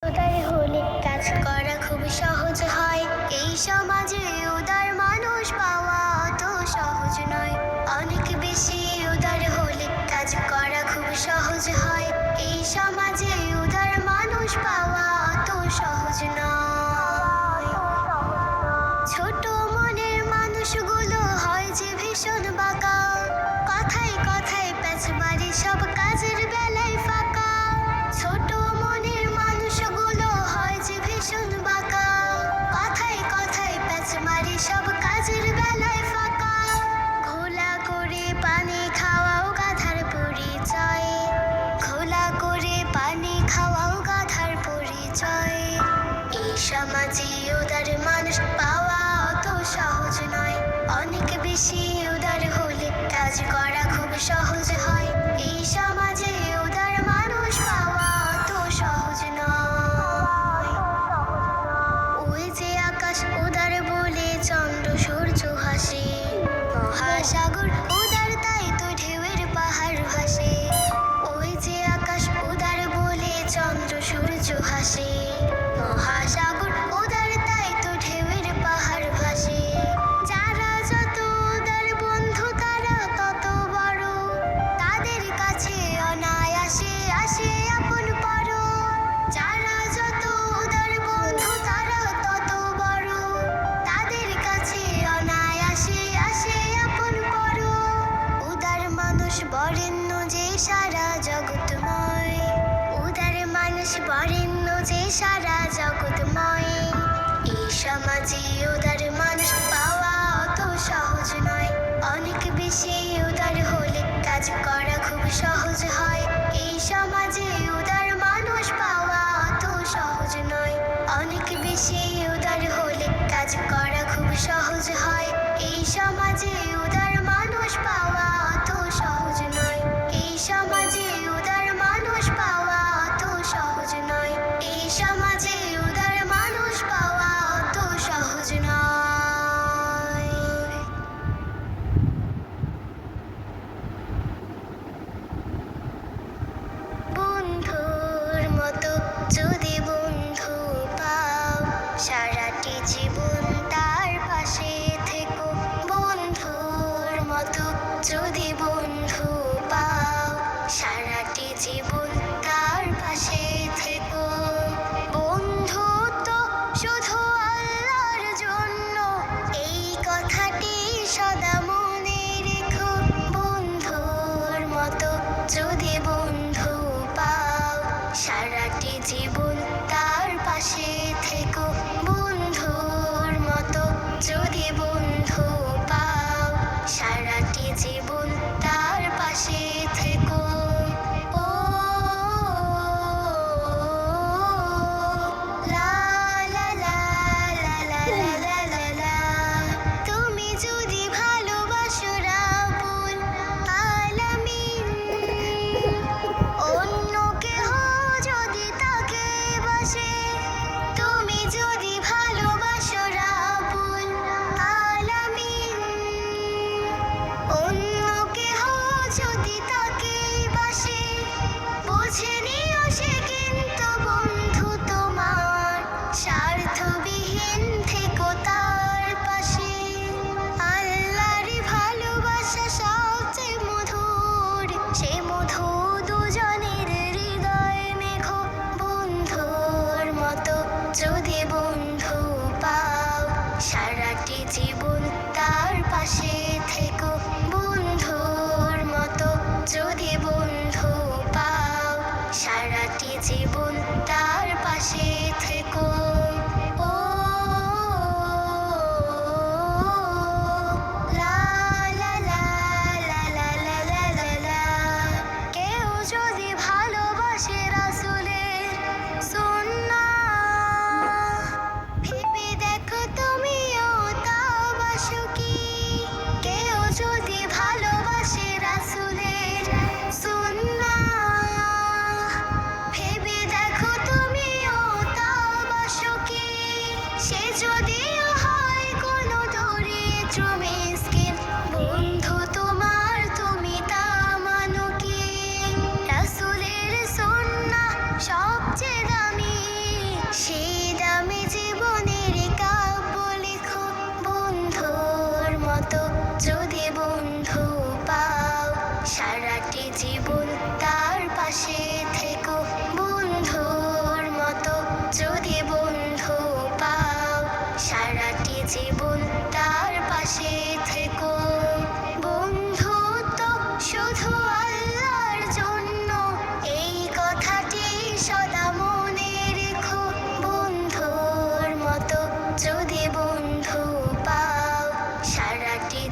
উদার হলে কাজ করা খুব সহজ হয়। এই সমাজে উদার মানুষ পাওয়া অত সহজ নয়। অনেক বেশি উদার হলে কাজ করা খুব সহজ হয়। এই সমাজে উদার মানুষ পাওয়া অত সহজ নয়। ছোট মনের মানুষগুলো হয় যে ভীষণ বাঁকা, কথায় কথায় প্যাচ মারে সব কাজের বেলায় ফাঁকা। ছোট মনের মানুষগুলো হয় যে ভীষণ বাঁকা, কথায় কথায় প্যাচ মারে সব কাজের বেলায় ফাঁকা। ঘোলা করে পানি খাওয়াও গাধার পরিচয়, ঘোলা করে পানি খাওয়াও গাধার পরিচয়। এই সমাজে উদার মানুষ পাওয়া অত সহজ নয়। অনেক বেশি উদার হলে কাজ করা খুব সহজ হয়। এই সমাজে উদার মানুষ পাওয়া অত সহজ নয়। ওই যে আকাশ উদার বলে চন্দ্র সূর্য হাসে, মহাসাগর উদার তাই তো ঢেউয়ের পাহাড় ভাসে। ওই যে আকাশ উদার বলে চন্দ্র সূর্য হাসে, মহাসাগর উদার তাই তো ঢেউয়ের পাহাড় ভাসে। যারা যত উদার বন্ধু তারা তত বড়, তাদের কাছে অনায়াসে আসে আপন পর। যারা যত উদার বন্ধু তারা তত বড়, তাদের কাছে অনায়াসে আসে আপন পর। উদার মানুষ বরেণ্য যে সারা জগৎময়, উদার মানুষ বরেণ্য যে সারা জগৎময়। এই সমাজে উদার মানুষ পাওয়া অত সহজ নয়। অনেক বেশি উদার হলে কাজ করা খুব সহজ হয়। এই সমাজে উদার মানুষ পাওয়া অত সহজ নয়। অনেক বেশি উদার হলে কাজ করা খুব সহজ হয়। এই সমাজে উদার মানুষ পাওয়া অত সহজ নয়। এই সমাজে উদার মানুষ পাওয়া অত সহজ নয়। এই সমাজে উদার মানুষ পাওয়া অত সহজ নয়।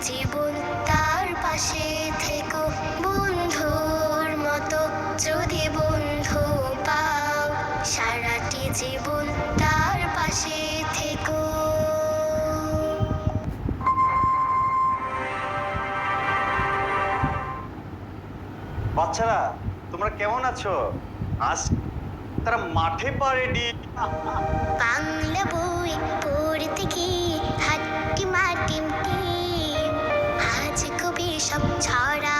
জীবন তার পাশে থেকো বন্ধুর মতো যদি বন্ধু পাও সারাটি জীবন তার পাশে থেকো। বাচ্চারা, তোমরা কেমন আছো? আজ তারা মাঠে পা রেডি। বাংলা বই পড়তে গিয়ে হাট্টি মাটিম টিম আজ কবি সব ছড়া